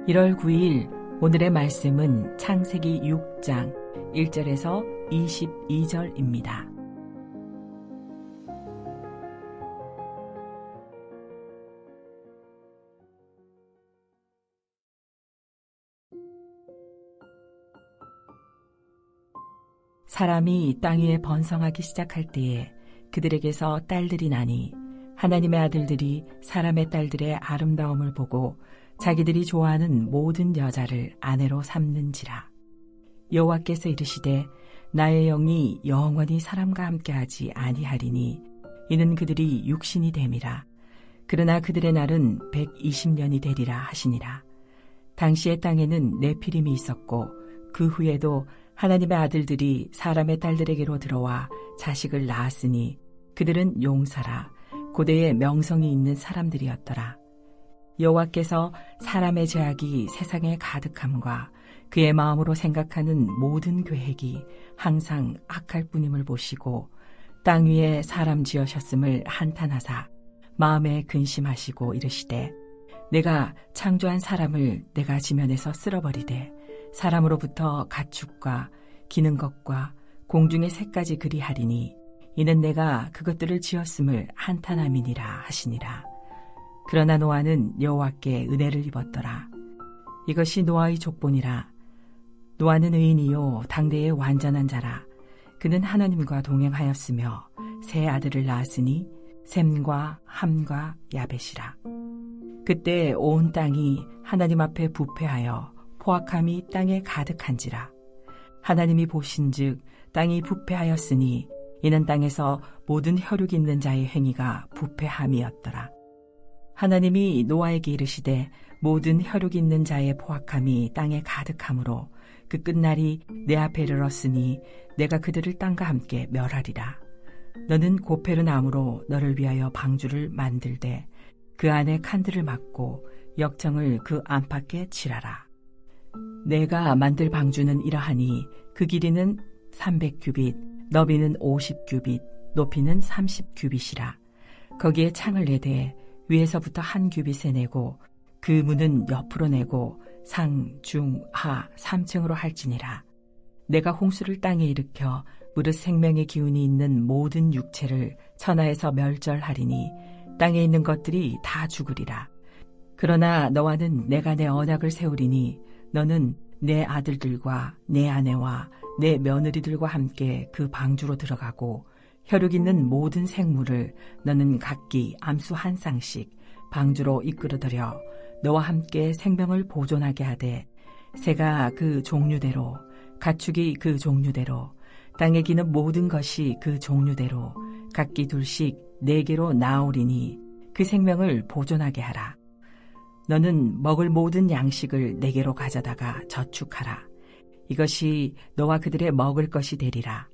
1월 9일 오늘의 말씀은 창세기 6장 1절에서 22절입니다. 사람이 땅 위에 번성하기 시작할 때에 그들에게서 딸들이 나니 하나님의 아들들이 사람의 딸들의 아름다움을 보고 자기들이 좋아하는 모든 여자를 아내로 삼는지라. 여호와께서 이르시되 나의 영이 영원히 사람과 함께하지 아니하리니 이는 그들이 육신이 됨이라. 그러나 그들의 날은 120년이 되리라 하시니라. 당시의 땅에는 네피림이 있었고 그 후에도 하나님의 아들들이 사람의 딸들에게로 들어와 자식을 낳았으니 그들은 용사라 고대에 명성이 있는 사람들이었더라. 여호와께서 사람의 죄악이 세상에 가득함과 그의 마음으로 생각하는 모든 계획이 항상 악할 뿐임을 보시고 땅 위에 사람 지으셨음을 한탄하사 마음에 근심하시고 이르시되 내가 창조한 사람을 내가 지면에서 쓸어버리되 사람으로부터 가축과 기는 것과 공중의 새까지 그리하리니 이는 내가 그것들을 지었음을 한탄함이니라 하시니라. 그러나 노아는 여호와께 은혜를 입었더라. 이것이 노아의 족본이라. 노아는 의인이요 당대의 완전한 자라. 그는 하나님과 동행하였으며 세 아들을 낳았으니 셈과 함과 야벳이라. 그때 온 땅이 하나님 앞에 부패하여 포악함이 땅에 가득한지라. 하나님이 보신즉 땅이 부패하였으니 이는 땅에서 모든 혈육 있는 자의 행위가 부패함이었더라. 하나님이 노아에게 이르시되 모든 혈육 있는 자의 포악함이 땅에 가득하므로 그 끝날이 내 앞에 이르렀으니 내가 그들을 땅과 함께 멸하리라. 너는 고페르 나무로 너를 위하여 방주를 만들되 그 안에 칸들을 막고 역청을 그 안팎에 칠하라. 내가 만들 방주는 이러하니 그 길이는 300규빗, 너비는 50규빗, 높이는 30규빗이라. 거기에 창을 내되 위에서부터 한 규빗에 내고 그 문은 옆으로 내고 상, 중, 하 3층으로 할지니라. 내가 홍수를 땅에 일으켜 무릇 생명의 기운이 있는 모든 육체를 천하에서 멸절하리니 땅에 있는 것들이 다 죽으리라. 그러나 너와는 내가 내 언약을 세우리니 너는 내 아들들과 내 아내와 내 며느리들과 함께 그 방주로 들어가고 혈육 있는 모든 생물을 너는 각기 암수 한 쌍씩 방주로 이끌어들여 너와 함께 생명을 보존하게 하되 새가 그 종류대로 가축이 그 종류대로 땅에 기는 모든 것이 그 종류대로 각기 둘씩 4개로 나오리니 그 생명을 보존하게 하라. 너는 먹을 모든 양식을 4개로 가져다가 저축하라. 이것이 너와 그들의 먹을 것이 되리라.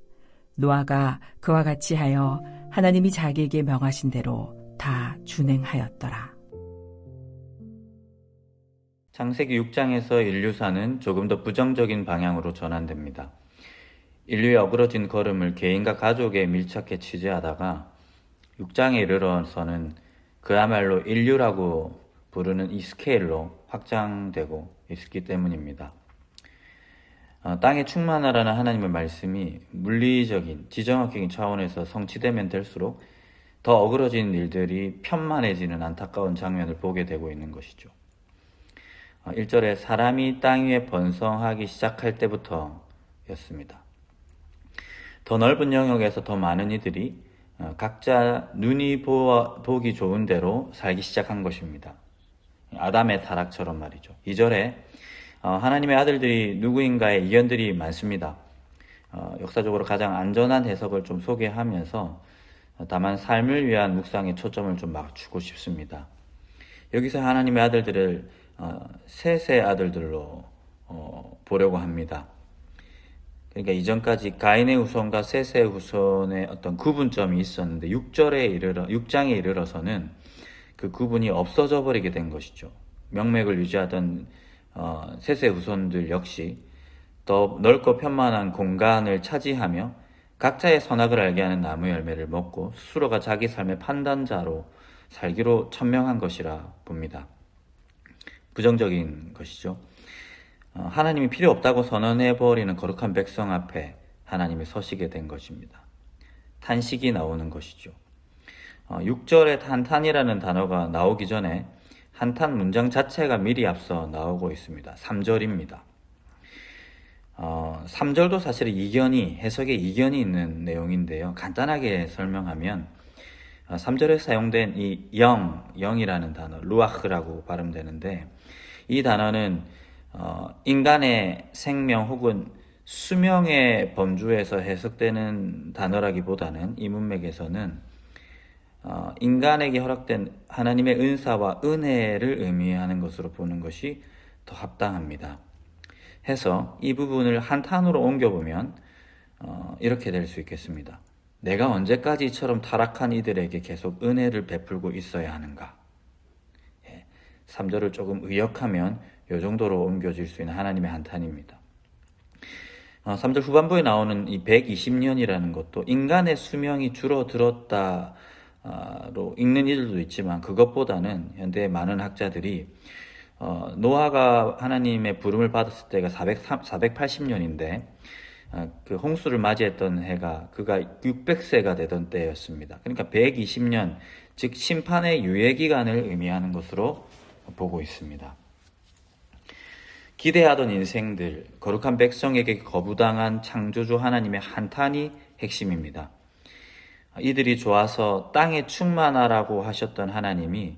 노아가 그와 같이 하여 하나님이 자기에게 명하신 대로 다 준행하였더라. 창세기 6장에서 인류사는 조금 더 부정적인 방향으로 전환됩니다. 인류의 어그러진 걸음을 개인과 가족에 밀착해 취재하다가 6장에 이르러서는 그야말로 인류라고 부르는 이 스케일로 확장되고 있기 때문입니다. 땅에 충만하라는 하나님의 말씀이 물리적인, 지정학적인 차원에서 성취되면 될수록 더 어그러진 일들이 편만해지는 안타까운 장면을 보게 되고 있는 것이죠. 1절에 사람이 땅 위에 번성하기 시작할 때부터였습니다. 더 넓은 영역에서 더 많은 이들이 각자 눈이 보기 좋은 대로 살기 시작한 것입니다. 아담의 타락처럼 말이죠. 2절에 하나님의 아들들이 누구인가의 이견들이 많습니다. 역사적으로 가장 안전한 해석을 좀 소개하면서 다만 삶을 위한 묵상에 초점을 좀 맞추고 싶습니다. 여기서 하나님의 아들들을 셋의 아들들로 보려고 합니다. 그러니까 이전까지 가인의 후손과 셋의 후손의 어떤 구분점이 있었는데 6장에 이르러서는 그 구분이 없어져 버리게 된 것이죠. 명맥을 유지하던 셋의 후손들 역시 더 넓고 편만한 공간을 차지하며 각자의 선악을 알게 하는 나무 열매를 먹고 스스로가 자기 삶의 판단자로 살기로 천명한 것이라 봅니다. 부정적인 것이죠. 하나님이 필요 없다고 선언해버리는 거룩한 백성 앞에 하나님이 서시게 된 것입니다. 탄식이 나오는 것이죠. 6절에 한탄이라는 단어가 나오기 전에 한탄 문장 자체가 미리 앞서 나오고 있습니다. 3절입니다. 3절도 사실은 해석에 이견이 있는 내용인데요. 간단하게 설명하면 3절에 사용된 이 영이라는 단어, 루아흐라고 발음되는데, 이 단어는 인간의 생명 혹은 수명의 범주에서 해석되는 단어라기보다는 이 문맥에서는 인간에게 허락된 하나님의 은사와 은혜를 의미하는 것으로 보는 것이 더 합당합니다. 해서 이 부분을 한탄으로 옮겨보면 이렇게 될 수 있겠습니다. 내가 언제까지 이처럼 타락한 이들에게 계속 은혜를 베풀고 있어야 하는가? 3절을 조금 의역하면 이 정도로 옮겨질 수 있는 하나님의 한탄입니다. 3절 후반부에 나오는 이 120년이라는 것도 인간의 수명이 줄어들었다로 읽는 이들도 있지만, 그것보다는 현대의 많은 학자들이 노아가 하나님의 부름을 받았을 때가 480년인데 그 홍수를 맞이했던 해가 그가 600세가 되던 때였습니다. 그러니까 120년, 즉 심판의 유예 기간을 의미하는 것으로 보고 있습니다. 기대하던 인생들, 거룩한 백성에게 거부당한 창조주 하나님의 한탄이 핵심입니다. 이들이 좋아서 땅에 충만하라고 하셨던 하나님이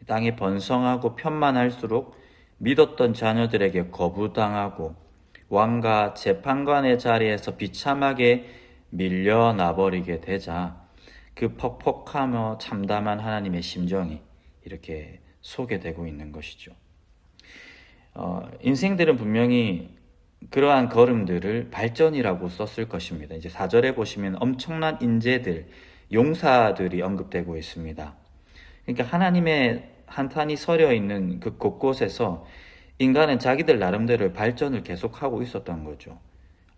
땅에 번성하고 편만할수록 믿었던 자녀들에게 거부당하고 왕과 재판관의 자리에서 비참하게 밀려나버리게 되자 그 퍽퍽하며 참담한 하나님의 심정이 이렇게 소개되고 있는 것이죠. 인생들은 분명히 그러한 걸음들을 발전이라고 썼을 것입니다. 이제 4절에 보시면 엄청난 인재들, 용사들이 언급되고 있습니다. 그러니까 하나님의 한탄이 서려 있는 그 곳곳에서 인간은 자기들 나름대로 발전을 계속하고 있었던 거죠.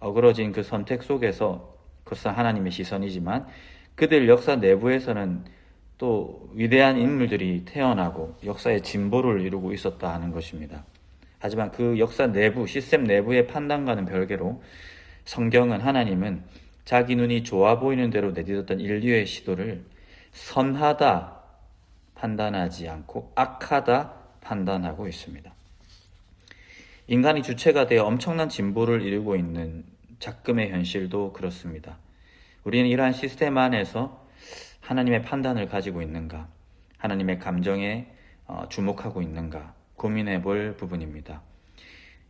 어그러진 그 선택 속에서, 그것은 하나님의 시선이지만 그들 역사 내부에서는 또 위대한 인물들이 태어나고 역사의 진보를 이루고 있었다 하는 것입니다. 하지만 그 역사 내부, 시스템 내부의 판단과는 별개로 성경은, 하나님은 자기 눈이 좋아 보이는 대로 내딛었던 인류의 시도를 선하다 판단하지 않고 악하다 판단하고 있습니다. 인간이 주체가 되어 엄청난 진보를 이루고 있는 작금의 현실도 그렇습니다. 우리는 이러한 시스템 안에서 하나님의 판단을 가지고 있는가, 하나님의 감정에 주목하고 있는가 고민해 볼 부분입니다.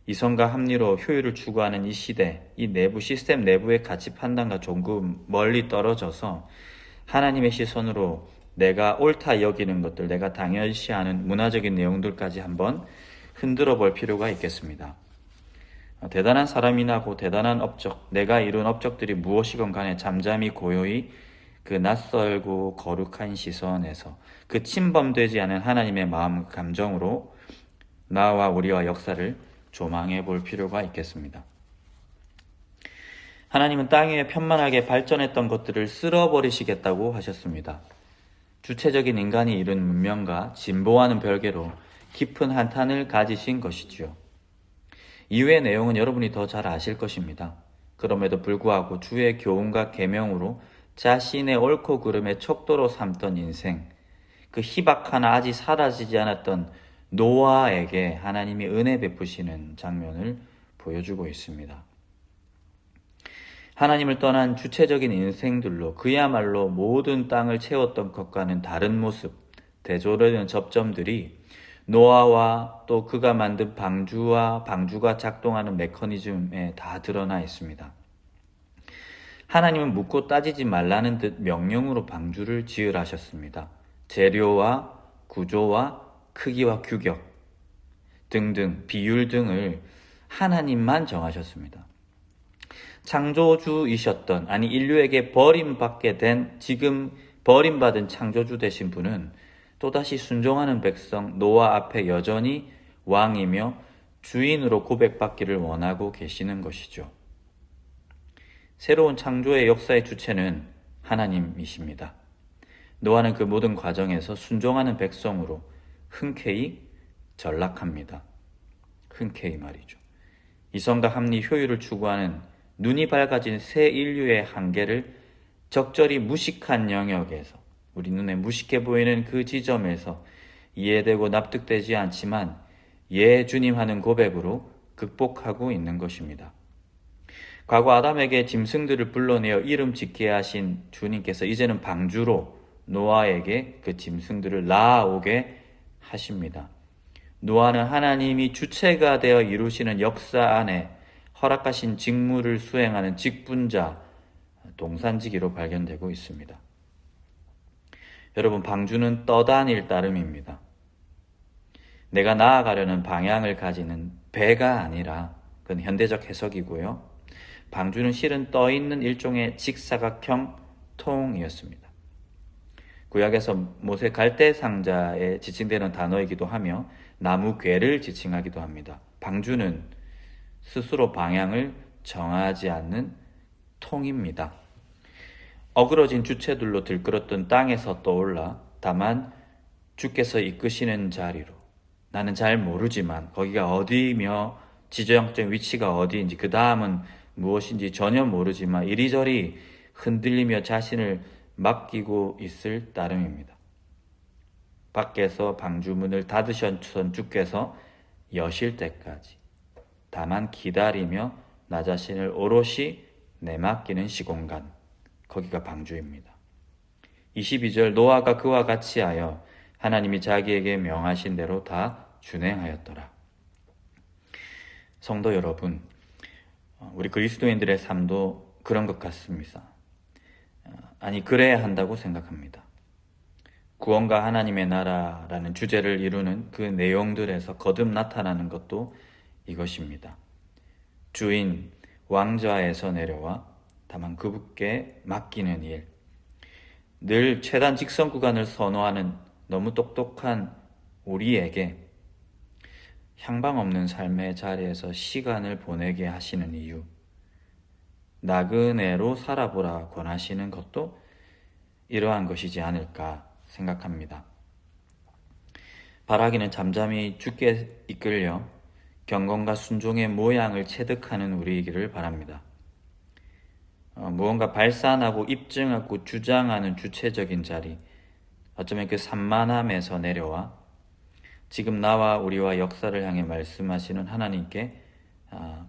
이성과 합리로 효율을 추구하는 이 시대, 이 내부 시스템 내부의 가치 판단과 조금 멀리 떨어져서 하나님의 시선으로 내가 옳다 여기는 것들, 내가 당연시하는 문화적인 내용들까지 한번 흔들어 볼 필요가 있겠습니다. 대단한 사람이나고 대단한 업적, 내가 이룬 업적들이 무엇이건 간에 잠잠히 고요히 그 낯설고 거룩한 시선에서 그 침범되지 않은 하나님의 마음, 감정으로 나와 우리와 역사를 조망해 볼 필요가 있겠습니다. 하나님은 땅 위에 편만하게 발전했던 것들을 쓸어버리시겠다고 하셨습니다. 주체적인 인간이 이룬 문명과 진보와는 별개로 깊은 한탄을 가지신 것이지요. 이후의 내용은 여러분이 더 잘 아실 것입니다. 그럼에도 불구하고 주의 교훈과 계명으로 자신의 옳고 그름의 척도로 삼던 인생, 그 희박 하나 아직 사라지지 않았던 노아에게 하나님이 은혜 베푸시는 장면을 보여주고 있습니다. 하나님을 떠난 주체적인 인생들로 그야말로 모든 땅을 채웠던 것과는 다른 모습, 대조되는 접점들이 노아와 또 그가 만든 방주와 방주가 작동하는 메커니즘에 다 드러나 있습니다. 하나님은 묻고 따지지 말라는 듯 명령으로 방주를 지으라 하셨습니다. 재료와 구조와 크기와 규격 등등 비율 등을 하나님만 정하셨습니다. 창조주이셨던, 아니 인류에게 버림받게 된, 지금 버림받은 창조주 되신 분은 또다시 순종하는 백성 노아 앞에 여전히 왕이며 주인으로 고백받기를 원하고 계시는 것이죠. 새로운 창조의 역사의 주체는 하나님이십니다. 노아는 그 모든 과정에서 순종하는 백성으로 흔쾌히 전락합니다. 흔쾌히 말이죠. 이성과 합리, 효율을 추구하는 눈이 밝아진 새 인류의 한계를 적절히 무식한 영역에서, 우리 눈에 무식해 보이는 그 지점에서 이해되고 납득되지 않지만 예 주님 하는 고백으로 극복하고 있는 것입니다. 과거 아담에게 짐승들을 불러내어 이름 짓게 하신 주님께서 이제는 방주로 노아에게 그 짐승들을 낳아오게 하십니다. 노아는 하나님이 주체가 되어 이루시는 역사 안에 허락하신 직무를 수행하는 직분자, 동산지기로 발견되고 있습니다. 여러분, 방주는 떠다닐 따름입니다. 내가 나아가려는 방향을 가지는 배가 아니라, 그건 현대적 해석이고요. 방주는 실은 떠있는 일종의 직사각형 통이었습니다. 구약에서 모세 갈대 상자에 지칭되는 단어이기도 하며 나무 궤를 지칭하기도 합니다. 방주는 스스로 방향을 정하지 않는 통입니다. 어그러진 주체들로 들끓었던 땅에서 떠올라 다만 주께서 이끄시는 자리로, 나는 잘 모르지만 거기가 어디며 지정적 위치가 어디인지 그 다음은 무엇인지 전혀 모르지만 이리저리 흔들리며 자신을 맡기고 있을 따름입니다. 밖에서 방주문을 닫으셨던 주께서 여실 때까지 다만 기다리며 나 자신을 오롯이 내맡기는 시공간, 거기가 방주입니다. 22절, 노아가 그와 같이 하여 하나님이 자기에게 명하신 대로 다 준행하였더라. 성도 여러분, 우리 그리스도인들의 삶도 그런 것 같습니다. 아니, 그래야 한다고 생각합니다. 구원과 하나님의 나라라는 주제를 이루는 그 내용들에서 거듭 나타나는 것도 이것입니다. 주인, 왕좌에서 내려와 다만 그분께 맡기는 일, 늘 최단 직선 구간을 선호하는 너무 똑똑한 우리에게 향방 없는 삶의 자리에서 시간을 보내게 하시는 이유, 나그네로 살아보라 권하시는 것도 이러한 것이지 않을까 생각합니다. 바라기는 잠잠히 주께 이끌려 경건과 순종의 모양을 체득하는 우리이기를 바랍니다. 무언가 발산하고 입증하고 주장하는 주체적인 자리, 어쩌면 그 산만함에서 내려와 지금 나와 우리와 역사를 향해 말씀하시는 하나님께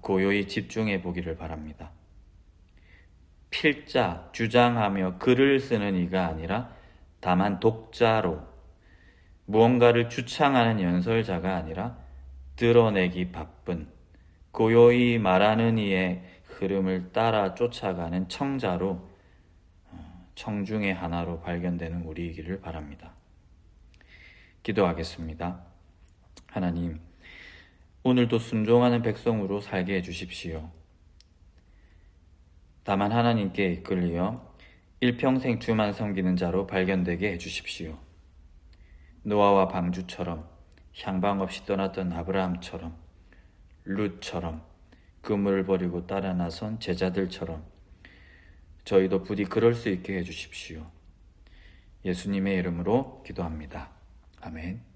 고요히 집중해 보기를 바랍니다. 필자, 주장하며 글을 쓰는 이가 아니라 다만 독자로, 무언가를 주창하는 연설자가 아니라 드러내기 바쁜, 고요히 말하는 이의 흐름을 따라 쫓아가는 청자로, 청중의 하나로 발견되는 우리이기를 바랍니다. 기도하겠습니다. 하나님, 오늘도 순종하는 백성으로 살게 해주십시오. 다만 하나님께 이끌려 일평생 주만 섬기는 자로 발견되게 해주십시오. 노아와 방주처럼, 향방 없이 떠났던 아브라함처럼, 룻처럼, 그물을 버리고 따라 나선 제자들처럼 저희도 부디 그럴 수 있게 해주십시오. 예수님의 이름으로 기도합니다. 아멘.